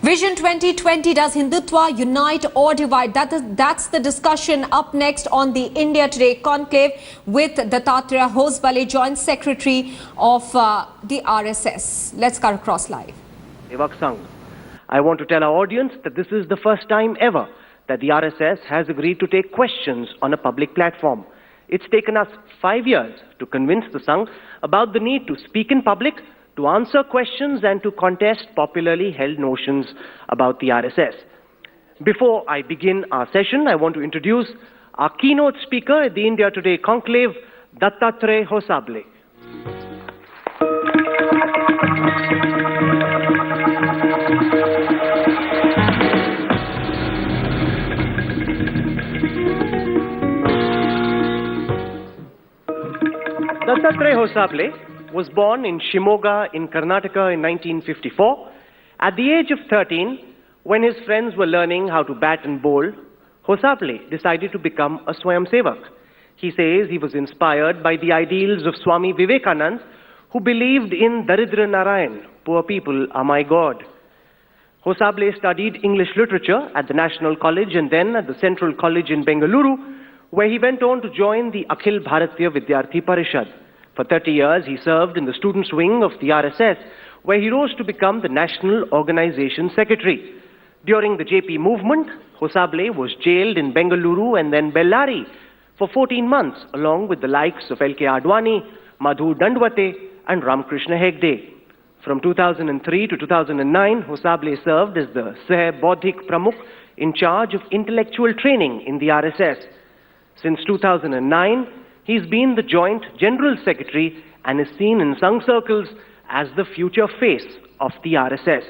Vision 2020, does Hindutva unite or divide? That's the discussion up next on the India Today Conclave with Dattatreya Hosabale, Joint Secretary of the RSS. Let's cut across live. I want to tell our audience that this is the first time ever that the RSS has agreed to take questions on a public platform. It's taken us 5 years to convince the Sangh about the need to speak in public, to answer questions and to contest popularly held notions about the RSS. Before I begin our session, I want to introduce our keynote speaker at the India Today Conclave, Dattatreya Hosabale. Dattatreya Hosabale was born in Shimoga in Karnataka in 1954. At the age of 13, when his friends were learning how to bat and bowl, Hosabale decided to become a Swayamsevak. He says he was inspired by the ideals of Swami Vivekananda, who believed in Daridra Narayan, poor people are my God. Hosabale studied English literature at the National College and then at the Central College in Bengaluru, where he went on to join the Akhil Bharatiya Vidyarthi Parishad. For 30 years, he served in the students' wing of the RSS, where he rose to become the National Organization Secretary. During the JP movement, Hosabale was jailed in Bengaluru and then Bellary for 14 months, along with the likes of L.K. Advani, Madhu Dandwate, and Ramakrishna Hegde. From 2003 to 2009, Hosabale served as the Sah Bodhik Pramukh in charge of intellectual training in the RSS. Since 2009, he's been the Joint General Secretary and is seen in Sangh circles as the future face of the RSS.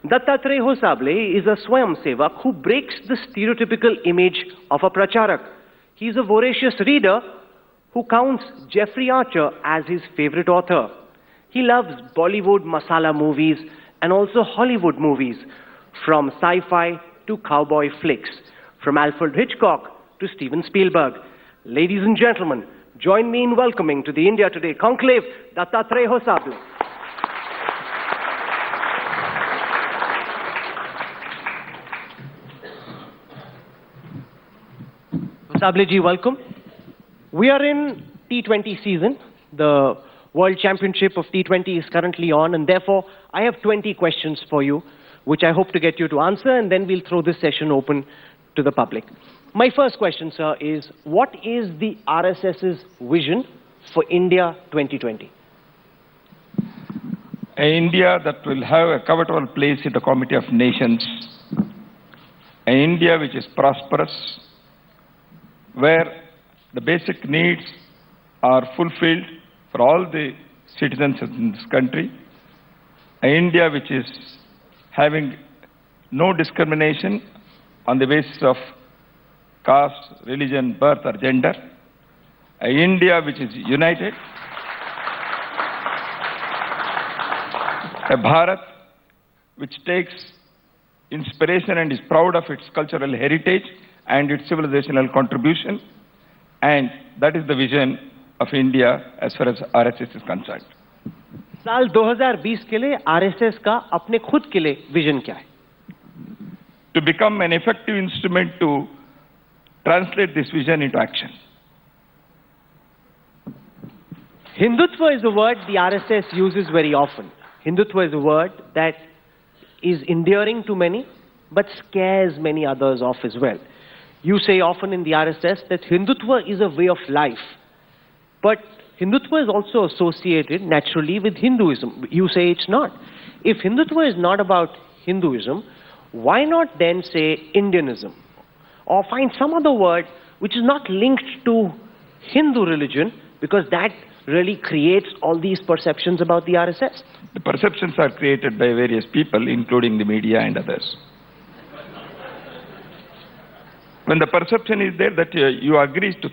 Dattatreya Hosabale is a Swayamsevak who breaks the stereotypical image of a pracharak. He's a voracious reader who counts Jeffrey Archer as his favorite author. He loves Bollywood masala movies and also Hollywood movies, from sci-fi to cowboy flicks, from Alfred Hitchcock to Steven Spielberg. Ladies and gentlemen, join me in welcoming to the India Today Conclave, Dattatreya Hosabale. Hosabale ji, welcome. We are in T20 season. The World Championship of T20 is currently on, and therefore I have 20 questions for you, which I hope to get you to answer, and then we'll throw this session open to the public. My first question, sir, is what is the RSS's vision for India 2020? An India that will have a covetable place in the Committee of Nations. An India which is prosperous, where the basic needs are fulfilled for all the citizens in this country. An India which is having no discrimination on the basis of caste, religion, birth or gender. An India which is united. A Bharat which takes inspiration and is proud of its cultural heritage and its civilizational contribution. And that is the vision of India as far as RSS is concerned. साल 2020 के लिए RSS का अपने खुद के लिए vision क्या है? To become an effective instrument to translate this vision into action. Hindutva is a word the RSS uses very often. Hindutva is a word that is endearing to many, but scares many others off as well. You say often in the RSS that Hindutva is a way of life, but Hindutva is also associated naturally with Hinduism. You say it's not. If Hindutva is not about Hinduism, why not then say Indianism? Or find some other word which is not linked to Hindu religion, because that really creates all these perceptions about the RSS. The perceptions are created by various people, including the media and others. When the perception is there that you agree to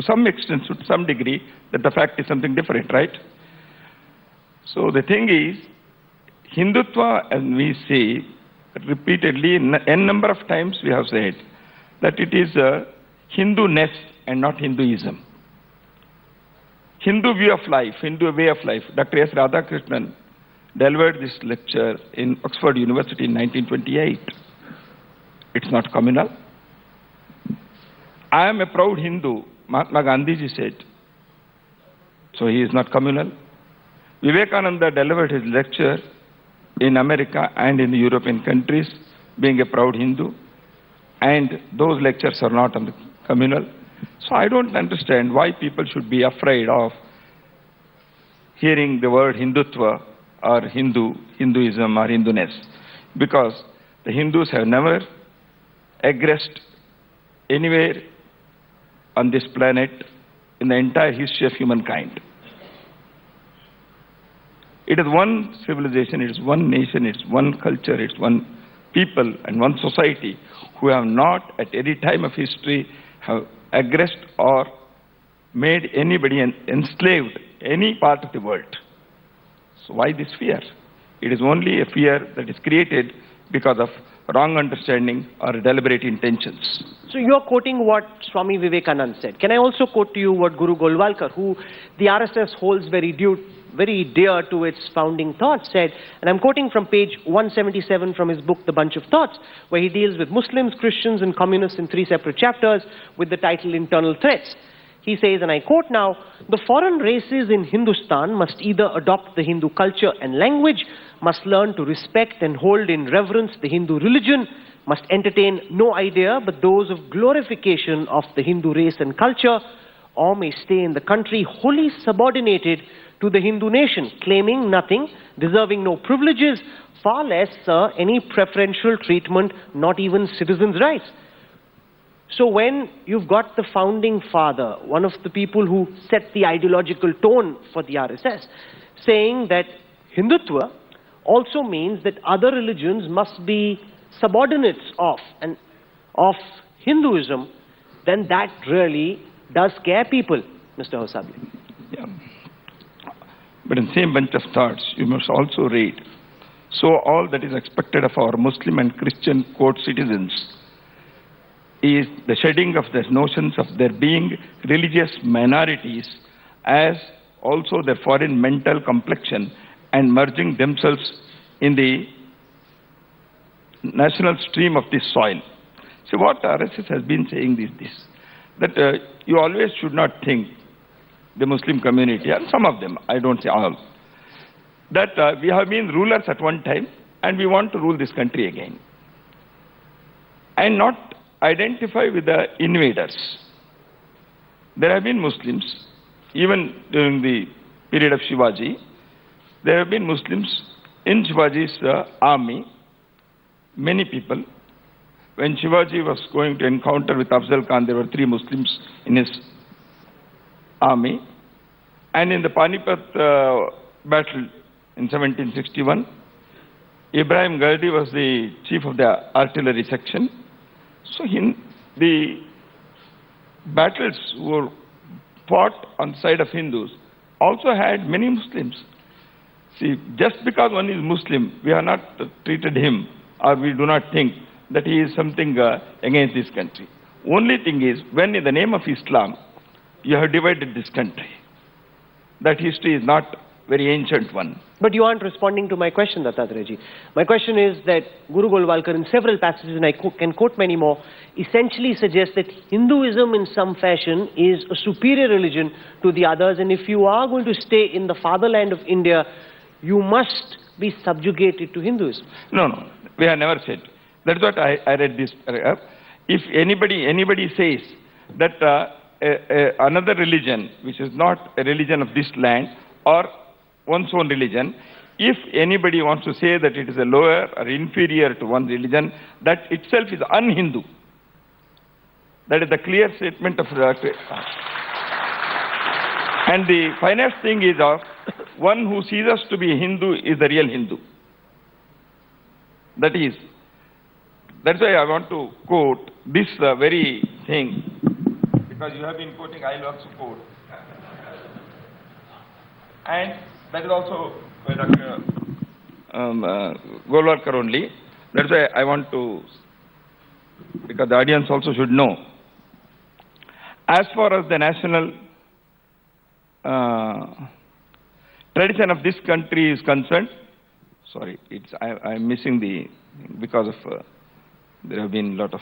some extent, to some degree, that the fact is something different, right? So the thing is, Hindutva, as we say repeatedly, n number of times we have said, that it is a Hindu-ness and not Hinduism. Hindu view of life, Hindu way of life. Dr. S. Radhakrishnan delivered this lecture in Oxford University in 1928. It's not communal. I am a proud Hindu, Mahatma Gandhi said. So he is not communal. Vivekananda delivered his lecture in America and in the European countries, being a proud Hindu, and those lectures are not communal. So I don't understand why people should be afraid of hearing the word Hindutva or Hinduism or Hinduness, because the Hindus have never aggressed anywhere on this planet in the entire history of humankind. It is one civilization, it is one nation, it's one culture, it's one people and one society who have not at any time of history have aggressed or made anybody enslaved any part of the world. So why this fear? It is only a fear that is created because of wrong understanding or deliberate intentions. So you're quoting what Swami Vivekananda said. Can I also quote to you what Guru Golwalkar, who the RSS holds very dear to its founding thoughts, said, and I'm quoting from page 177 from his book, The Bunch of Thoughts, where he deals with Muslims, Christians and communists in 3 separate chapters with the title Internal Threats. He says, and I quote now, "The foreign races in Hindustan must either adopt the Hindu culture and language, must learn to respect and hold in reverence the Hindu religion, must entertain no idea but those of glorification of the Hindu race and culture, or may stay in the country wholly subordinated to the Hindu nation, claiming nothing, deserving no privileges, far less, any preferential treatment, not even citizens' rights." So when you've got the founding father, one of the people who set the ideological tone for the RSS, saying that Hindutva also means that other religions must be subordinates of Hinduism, then that really does scare people, Mr. Hosabale. Yeah. But in the same bunch of thoughts, you must also read, so all that is expected of our Muslim and Christian court citizens is the shedding of their notions of their being religious minorities as also their foreign mental complexion and merging themselves in the national stream of this soil. So what RSS has been saying is this, that you always should not think, the Muslim community, and some of them, I don't say all, that we have been rulers at one time and we want to rule this country again. And not identify with the invaders. There have been Muslims, even during the period of Shivaji, there have been Muslims in Shivaji's army, many people. When Shivaji was going to encounter with Afzal Khan, there were 3 Muslims in his army. And in the Panipat battle in 1761, Ibrahim Gardi was the chief of the artillery section. So the battles were fought on the side of Hindus also had many Muslims. See, just because one is Muslim, we have not treated him, or we do not think that he is something against this country. Only thing is, when in the name of Islam, you have divided this country. That history is not very ancient one. But you aren't responding to my question, Dattatreya ji. My question is that Guru Golwalkar in several passages, and I can quote many more, essentially suggests that Hinduism in some fashion is a superior religion to the others, and if you are going to stay in the fatherland of India, you must be subjugated to Hinduism. No, we have never said. That's what I read this. If anybody says that another religion, which is not a religion of this land, or one's own religion, if anybody wants to say that it is a lower or inferior to one religion, that itself is un-Hindu. That is the clear statement of and the finest thing is one who sees us to be Hindu is the real Hindu. That's why I want to quote this very thing, because you have been quoting, I will also quote. And that is also by Dr. Golwalkar only. That's why I want to, because the audience also should know. As far as the national tradition of this country is concerned, Sorry, I'm missing the, because of, there have been a lot of,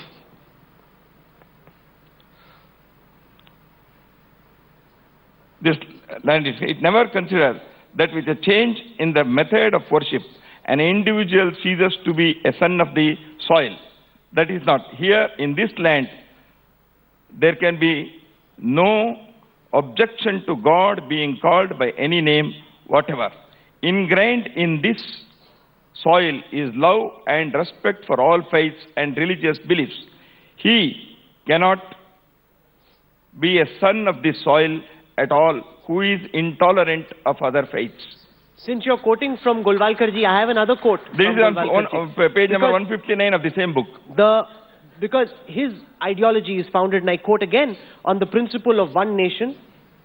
this land is, it never considers that with a change in the method of worship, an individual ceases to be a son of the soil. That is not. Here in this land, there can be no objection to God being called by any name whatever. Ingrained in this soil is love and respect for all faiths and religious beliefs. He cannot be a son of this soil at all who is intolerant of other faiths. Since you're quoting from Golwalkarji, I have another quote. This is on page number 159 of the same book. Because his ideology is founded, and I quote again, on the principle of one nation,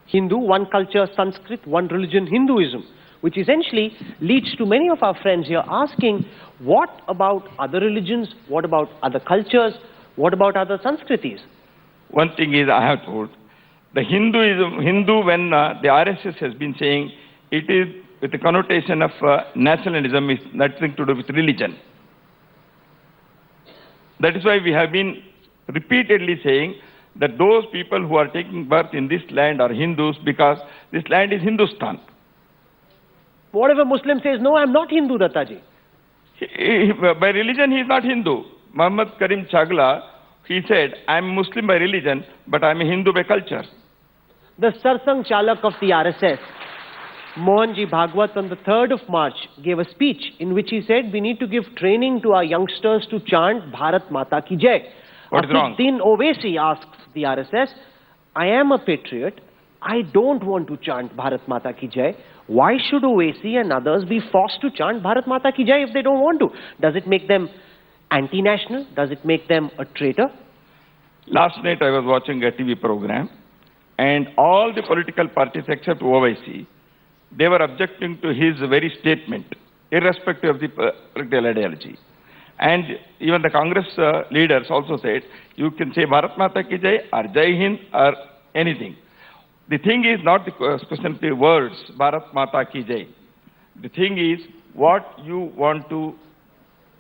Hindu, one culture, Sanskrit, one religion, Hinduism, which essentially leads to many of our friends here asking, what about other religions? What about other cultures? What about other Sanskritis? One thing is, I have told, the Hindu, when the RSS has been saying, it is with the connotation of nationalism, is nothing to do with religion. That is why we have been repeatedly saying that those people who are taking birth in this land are Hindus because this land is Hindustan. Whatever Muslim says, no, I'm not Hindu, Dattaji. By religion, he is not Hindu. Muhammad Karim Chagla, he said, I'm Muslim by religion, but I'm a Hindu by culture. The Sarsang Chalak of the RSS, Mohanji Bhagwat, on the 3rd of March, gave a speech in which he said, we need to give training to our youngsters to chant Bharat Mata Ki Jai. What is wrong? Din Owaisi asks the RSS, I am a patriot. I don't want to chant Bharat Mata Ki Jai. Why should Owaisi and others be forced to chant Bharat Mata Ki Jai if they don't want to? Does it make them anti-national? Does it make them a traitor? Last night I was watching a TV program, and all the political parties except Owaisi, they were objecting to his very statement, irrespective of the political ideology. And even the Congress leaders also said, you can say Bharat Mata Ki Jai or Jai Hind or anything. The thing is not the question of the words, Bharat Mata Ki Jai. The thing is what you want to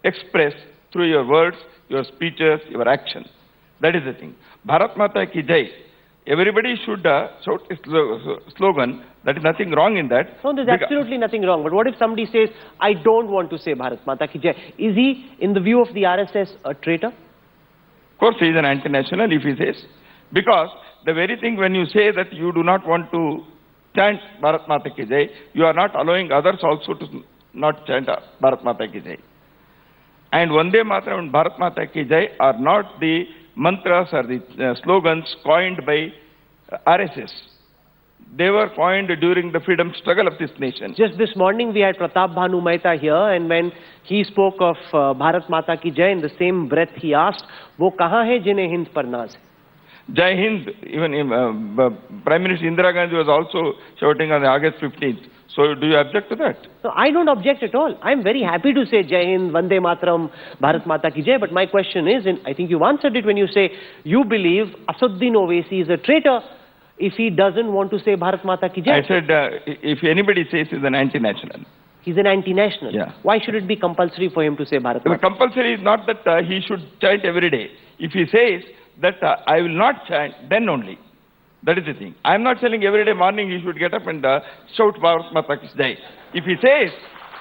express through your words, your speeches, your actions. That is the thing. Bharat Mata Ki Jai. Everybody should shout a slogan. There is nothing wrong in that. No, there's absolutely nothing wrong. But what if somebody says, I don't want to say Bharat Mata Ki Jai? Is he, in the view of the RSS, a traitor? Of course, he is an anti-national if he says. Because the very thing when you say that you do not want to chant Bharat Mata Ki Jai, you are not allowing others also to not chant Bharat Mata Ki Jai. And Vande Mataram and Bharat Mata Ki Jai are not the mantras or the slogans coined by RSS. They were coined during the freedom struggle of this nation. Just this morning we had Pratap Bhanu Mehta here, and when he spoke of Bharat Mata Ki Jai, in the same breath he asked, "Wo kahan hai jinhe Hind par naaz hai?" Jai Hind, even Prime Minister Indira Gandhi was also shouting on August 15th. So do you object to that? No, I don't object at all. I'm very happy to say Jai Hind, Vande Mataram, Bharat Mata Ki Jai. But my question is, and I think you've answered it when you say you believe Asaduddin Owaisi is a traitor if he doesn't want to say Bharat Mata Ki Jai. I said if anybody says he's an anti-national. He's an anti-national. Yeah. Why should it be compulsory for him to say Bharat Mata? Compulsory is not that he should chant every day. If he says that I will not chant, then only. That is the thing. I am not telling every day morning he should get up and shout Bharat Mata Ki Jai. If he says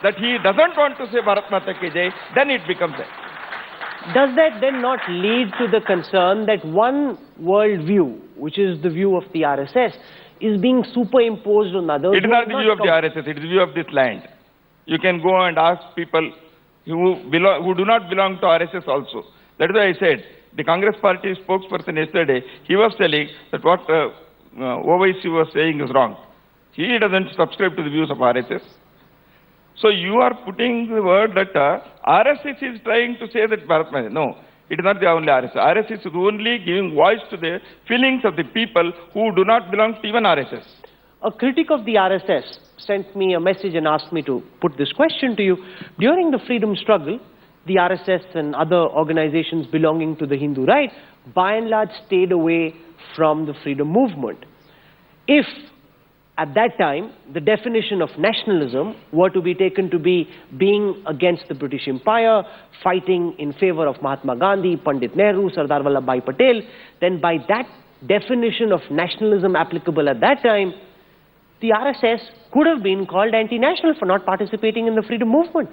that he doesn't want to say Bharat Mata Ki Jai, then it becomes a... Does that then not lead to the concern that one world view, which is the view of the RSS, is being superimposed on others? It is not the view of the RSS, it is the view of this land. You can go and ask people who do not belong to RSS also. That is why I said, the Congress party spokesperson yesterday, he was telling that what Owaisi was saying is wrong. He doesn't subscribe to the views of RSS. So you are putting the word that RSS is trying to say that Bharat Mata. No, it is not the only RSS. RSS is only giving voice to the feelings of the people who do not belong to even RSS. A critic of the RSS sent me a message and asked me to put this question to you. During the freedom struggle, the RSS and other organizations belonging to the Hindu right, by and large, stayed away from the freedom movement. If at that time, the definition of nationalism were to be taken to be being against the British Empire, fighting in favor of Mahatma Gandhi, Pandit Nehru, Sardar Vallabhbhai Patel, then by that definition of nationalism applicable at that time, the RSS could have been called anti-national for not participating in the freedom movement.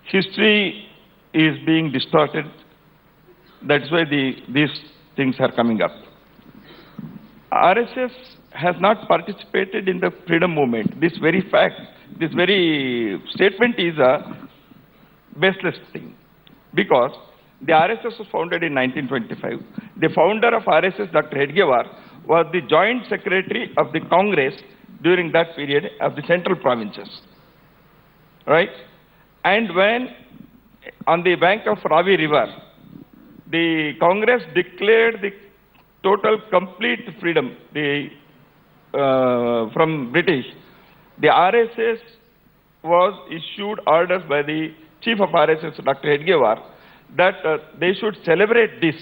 History is being distorted. That's why these things are coming up. RSS has not participated in the freedom movement. This very fact, this very statement is a baseless thing. Because the RSS was founded in 1925. The founder of RSS, Dr. Hedgewar, was the joint secretary of the Congress during that period of the central provinces. Right? And when on the bank of Ravi River, the Congress declared the total complete freedom from British, the RSS was issued orders by the chief of RSS, Dr. Hedgewar, that they should celebrate this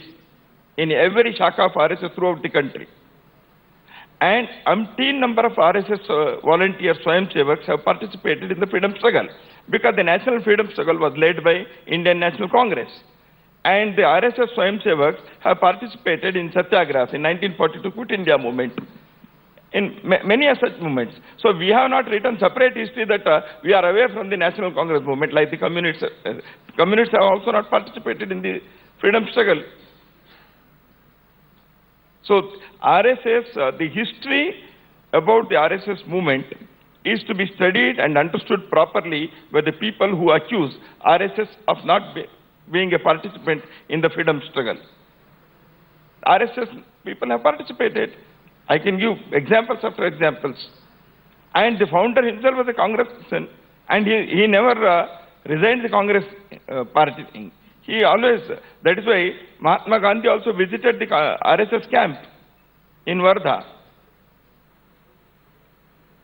in every shaka of RSS throughout the country. And umpteen number of RSS volunteers, Swayamsevaks, have participated in the freedom struggle because the national freedom struggle was led by Indian National Congress. And the RSS Swayamsevaks have participated in satyagrahas in 1942 Quit India movement, in many such movements. So we have not written separate history that we are away from the National Congress movement like the communists. Communists have also not participated in the freedom struggle. So RSS, the history about the RSS movement is to be studied and understood properly by the people who accuse RSS of not being a participant in the freedom struggle. RSS people have participated. I can give examples after examples. And the founder himself was a congressman, and he never resigned the Congress party thing. He always, that is why Mahatma Gandhi also visited the RSS camp in Wardha.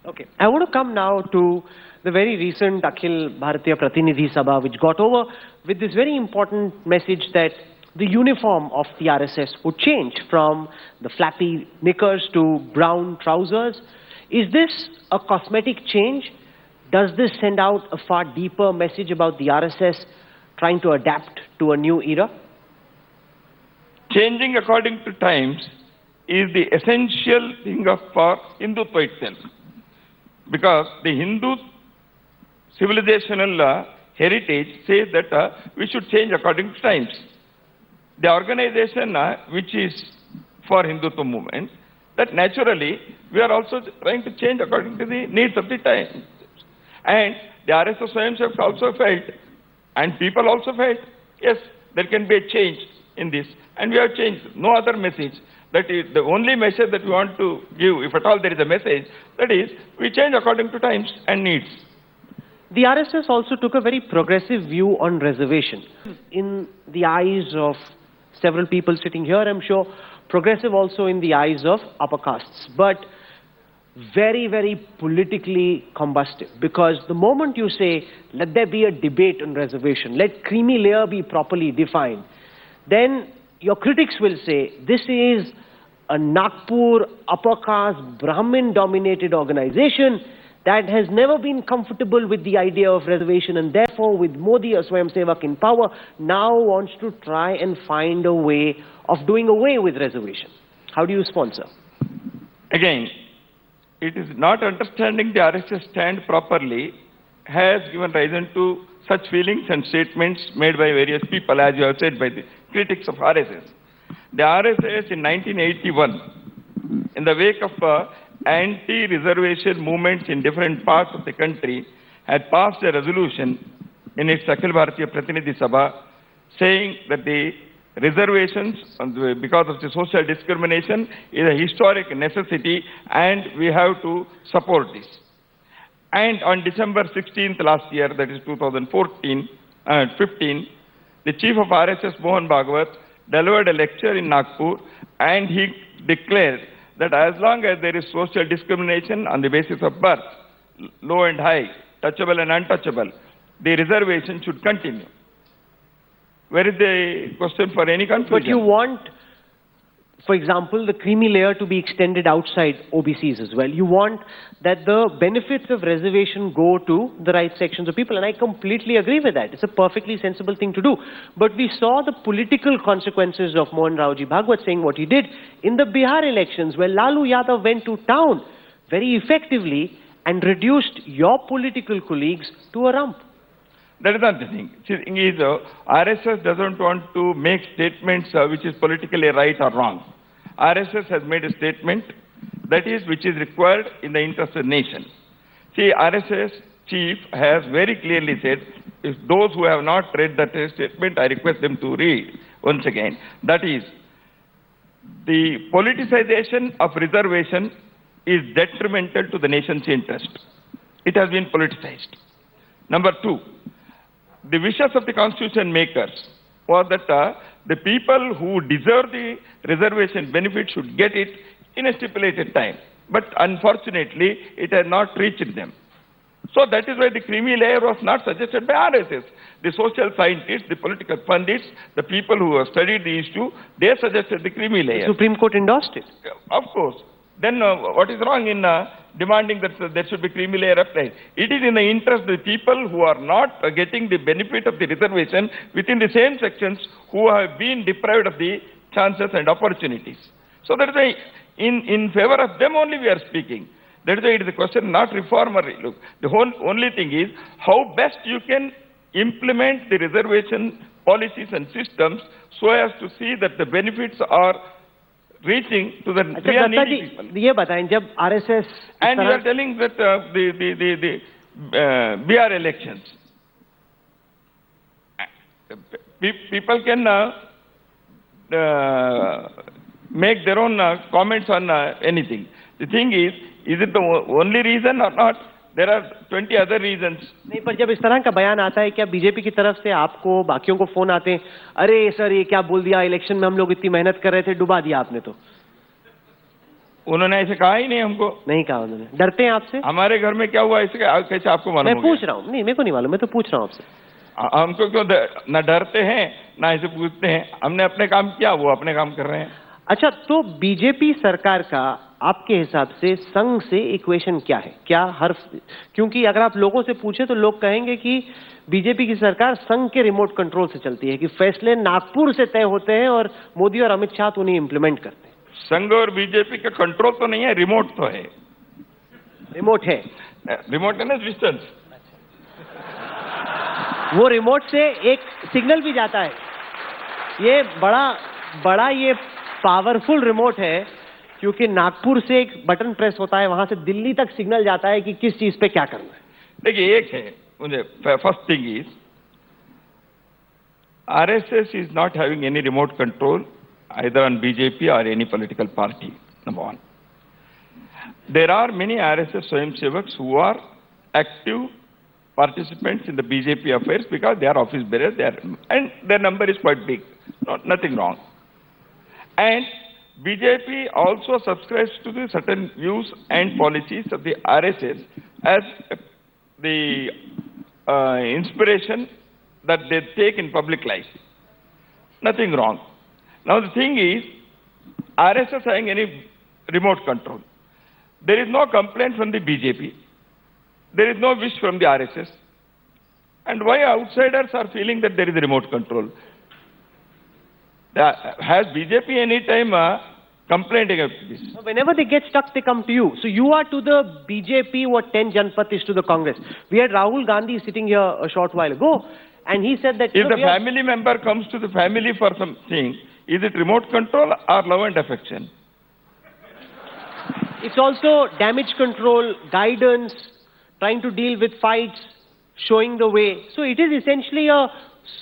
Okay, I want to come now to the very recent Akhil Bharatiya Pratinidhi Sabha, which got over with this very important message that the uniform of the RSS would change from the flappy knickers to brown trousers. Is this a cosmetic change? Does this send out a far deeper message about the RSS trying to adapt to a new era? Changing according to times is the essential thing for Hindutva itself. Because the Hindu civilizational heritage says that we should change according to times. The organization which is for Hindutva movement, that naturally we are also trying to change according to the needs of the time. And the RSS Swayamsevaks also felt, and people also felt, yes, there can be a change in this. And we have changed. No other message. That is the only message that we want to give, if at all there is a message, that is, we change according to times and needs. The RSS also took a very progressive view on reservation. In the eyes of several people sitting here, I'm sure, progressive also in the eyes of upper castes, but very, very politically combustive. Because the moment you say, let there be a debate on reservation, let creamy layer be properly defined, then your critics will say, this is a Nagpur upper caste Brahmin-dominated organization that has never been comfortable with the idea of reservation, and therefore with Modi, a Swayamsevak in power, now wants to try and find a way of doing away with reservation. How do you sponsor? Again, it is not understanding the RSS stand properly has given rise to such feelings and statements made by various people, as you have said, by the critics of RSS. The RSS in 1981, in the wake of anti-reservation movements in different parts of the country, had passed a resolution in its Akhil Bharatiya Pratinidhi Sabha saying that the reservations, because of the social discrimination, is a historic necessity and we have to support this. And on December 16th last year, that is 2015, the chief of RSS, Mohan Bhagwat, delivered a lecture in Nagpur, and he declared that as long as there is social discrimination on the basis of birth, low and high, touchable and untouchable, the reservation should continue. Where is the question for any confusion? But you want for example, the creamy layer to be extended outside OBCs as well. You want that the benefits of reservation go to the right sections of people, and I completely agree with that. It's a perfectly sensible thing to do. But we saw the political consequences of Mohan Raoji Bhagwat saying what he did in the Bihar elections, where Lalu Yadav went to town very effectively and reduced your political colleagues to a rump. That is not the thing. See, the thing is, RSS doesn't want to make statements which is politically right or wrong. RSS has made a statement that is which is required in the interest of the nation. See, RSS chief has very clearly said, if those who have not read that statement, I request them to read once again. That is, the politicization of reservation is detrimental to the nation's interest. It has been politicized. Number two, the wishes of the constitution makers was that the people who deserve the reservation benefit should get it in a stipulated time. But unfortunately, it has not reached them. So that is why the creamy layer was not suggested by RSS. The social scientists, the political pundits, the people who have studied the issue, they suggested the creamy layer. The Supreme Court endorsed it. Of course. Then what is wrong in demanding that there should be creamy layer applied? It is in the interest of the people who are not getting the benefit of the reservation within the same sections who have been deprived of the chances and opportunities. So that is why in favor of them only we are speaking. That is why it is a question not reformer. Look, the only thing is how best you can implement the reservation policies and systems so as to see that the benefits are reaching to the real needy people. ये बताएं जब RSS And you are telling that the BR elections, people can make their own comments on anything. The thing is it the only reason or not? There are 20 other reasons. नहीं, पर जब इस तरह का बयान आता है क्या बीजेपी की तरफ से आपको बाकियों को फोन आते हैं, अरे सर ये क्या बोल दिया, इलेक्शन में हम लोग इतनी मेहनत कर रहे थे, डुबा दिया आपने तो? उन्होंने ऐसे कहा ही नहीं हमको. नहीं कहा उन्होंने. डरते हैं आपसे? हमारे घर में क्या हुआ इसके कैसे आपको मालूम? मैं पूछ रहा हूँ. नहीं, मेरे को नहीं मालूम, मैं तो पूछ रहा हूँ आपसे. हमको क्यों न डरते हैं ना ऐसे पूछते हैं. हमने अपने काम किया, वो अपने काम कर रहे हैं. अच्छा, तो बीजेपी सरकार का आपके हिसाब से संघ से इक्वेशन क्या है? क्या हर, क्योंकि अगर आप लोगों से पूछे तो लोग कहेंगे कि बीजेपी की सरकार संघ के रिमोट कंट्रोल से चलती है, कि फैसले नागपुर से तय होते हैं और मोदी और अमित शाह तो उन्हें इंप्लीमेंट करते हैं. संघ और बीजेपी का कंट्रोल तो नहीं है, रिमोट तो है. रिमोट है. रिमोट है ना, डिस्टेंस. वो रिमोट से एक सिग्नल भी जाता है. ये बड़ा ये पावरफुल रिमोट है, क्योंकि नागपुर से एक बटन प्रेस होता है, वहां से दिल्ली तक सिग्नल जाता है कि किस चीज पे क्या करना है. देखिए, एक है मुझे, first thing is RSS is not having any remote control either on BJP or any political party, number one. There are many RSS Swayamsevaks who are active participants in the BJP affairs because they are office bearers, and their number is quite big. Nothing wrong. And BJP also subscribes to the certain views and policies of the RSS as the inspiration that they take in public life. Nothing wrong. Now the thing is, RSS having any remote control. There is no complaint from the BJP. There is no wish from the RSS. And why outsiders are feeling that there is a remote control? Has BJP any time complained against this? Whenever they get stuck, they come to you. So you are to the BJP what 10 Janpath is to the Congress. We had Rahul Gandhi sitting here a short while ago, and he said that... If the family member comes to the family for something, is it remote control or love and affection? It's also damage control, guidance, trying to deal with fights, showing the way. So it is essentially a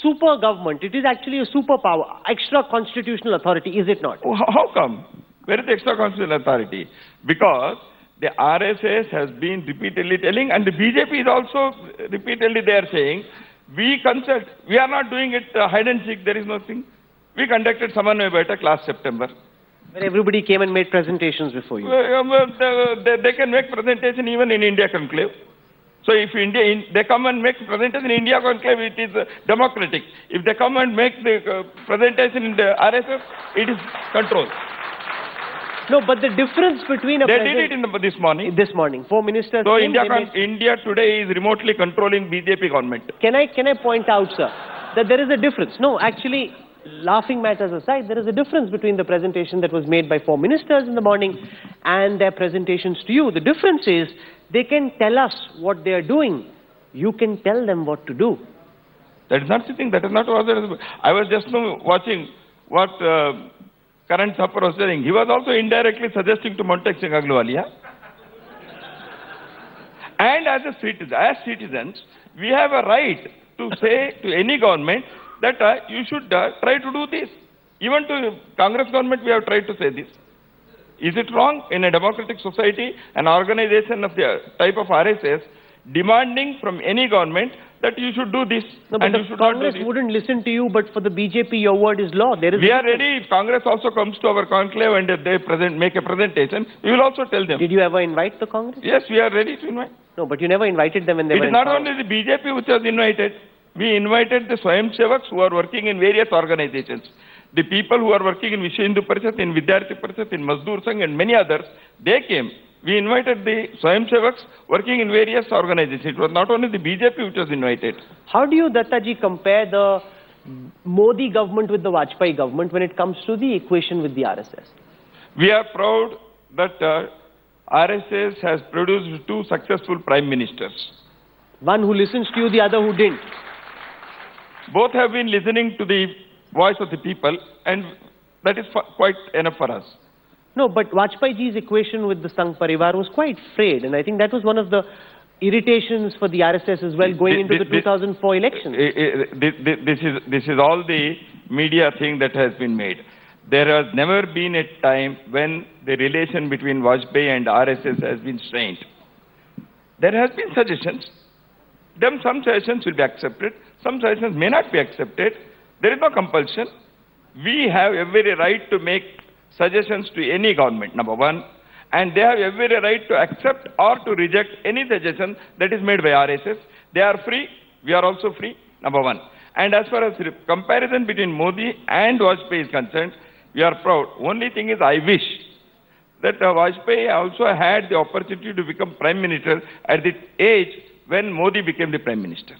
super government. It is actually a superpower, extra constitutional authority, is it not? How come? Where is the extra constitutional authority? Because the RSS has been repeatedly telling, and the BJP is also repeatedly there saying, we consult, we are not doing it hide and seek, there is nothing. We conducted Samanvay Baitak last September. Where everybody came and made presentations before you. They can make presentation even in India Conclave. So if they come and make presentation in India Conclave, it is democratic. If they come and make the presentation in the RSS, it is control. No, but the difference between a They president... did it this morning. This morning. 4 ministers So came, India today is remotely controlling BJP government. Can I point out, sir, that there is a difference? No, actually, laughing matters aside, there is a difference between the presentation that was made by 4 ministers in the morning and their presentations to you. The difference is they can tell us what they are doing. You can tell them what to do. That is not the thing. That is not what I was just now watching what Karan Thapar was saying. He was also indirectly suggesting to Montek Singh Aglwaliya. And as citizens, we have a right to say to any government that you should try to do this. Even to Congress government, we have tried to say this. Is it wrong in a democratic society, an organization of the type of RSS, demanding from any government that you should do this? No, but the Congress wouldn't listen to you, but for the BJP, your word is law. We are ready. If Congress also comes to our conclave and they make a presentation, we will also tell them. Did you ever invite the Congress? Yes, we are ready to invite. No, but you never invited them when they were in power. It is not power. only the BJP which was invited. We invited the Swayamsevaks who are working in various organizations. The people who are working in Vishwa Hindu Parishad, in Vidyarthi Parishad, in Mazdoor Sangh and many others, they came. We invited the Swayamsevaks working in various organizations. It was not only the BJP which was invited. How do you, Dattaji, compare the Modi government with the Vajpayee government when it comes to the equation with the RSS? We are proud that RSS has produced 2 successful prime ministers. One who listens to you, the other who didn't. Both have been listening to the voice of the people, and that is quite enough for us. No, but Vajpayee's equation with the Sangh Parivar was quite frayed, and I think that was one of the irritations for the RSS as well going into the 2004 elections. This is all the media thing that has been made. There has never been a time when the relation between Vajpayee and RSS has been strained. There has been suggestions. Then some suggestions will be accepted, some suggestions may not be accepted. There is no compulsion. We have every right to make suggestions to any government, number one, and they have every right to accept or to reject any suggestion that is made by RSS. They are free, we are also free, number one. And as far as the comparison between Modi and Vajpayee is concerned, we are proud. Only thing is, I wish that Vajpayee also had the opportunity to become Prime Minister at the age when Modi became the Prime Minister.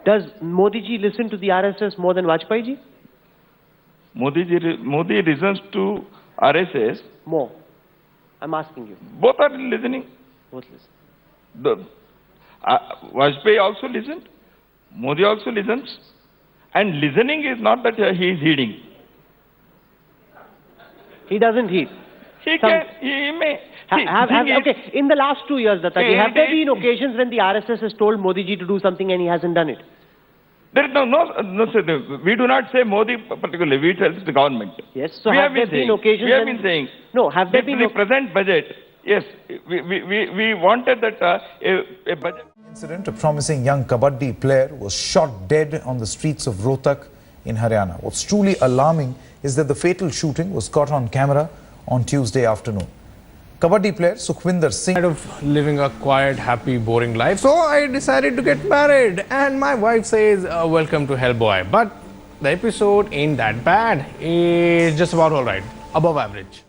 Does Modi ji listen to the RSS more than Vajpayee ji? Modi listens to RSS. More. I'm asking you. Both are listening. Both listen. Vajpayee also listened. Modi also listens. And listening is not that he is heeding. He doesn't heed. He may. Okay, in the last 2 years, Dattaji, have there been occasions when the RSS has told Modi ji to do something and he hasn't done it? There is no, sir, we do not say Modi particularly, we tell the government. Yes, so have there been occasions we have been saying. No, have there been... The present budget, yes, we wanted that a budget. Incident, a promising young kabaddi player was shot dead on the streets of Rohtak in Haryana. What's truly alarming is that the fatal shooting was caught on camera on Tuesday afternoon. Kabaddi player Sukhwinder Singh Tired of living a quiet, happy, boring life, so I decided to get married. And my wife says, welcome to hell, boy. But the episode ain't that bad. It's just about alright, above average.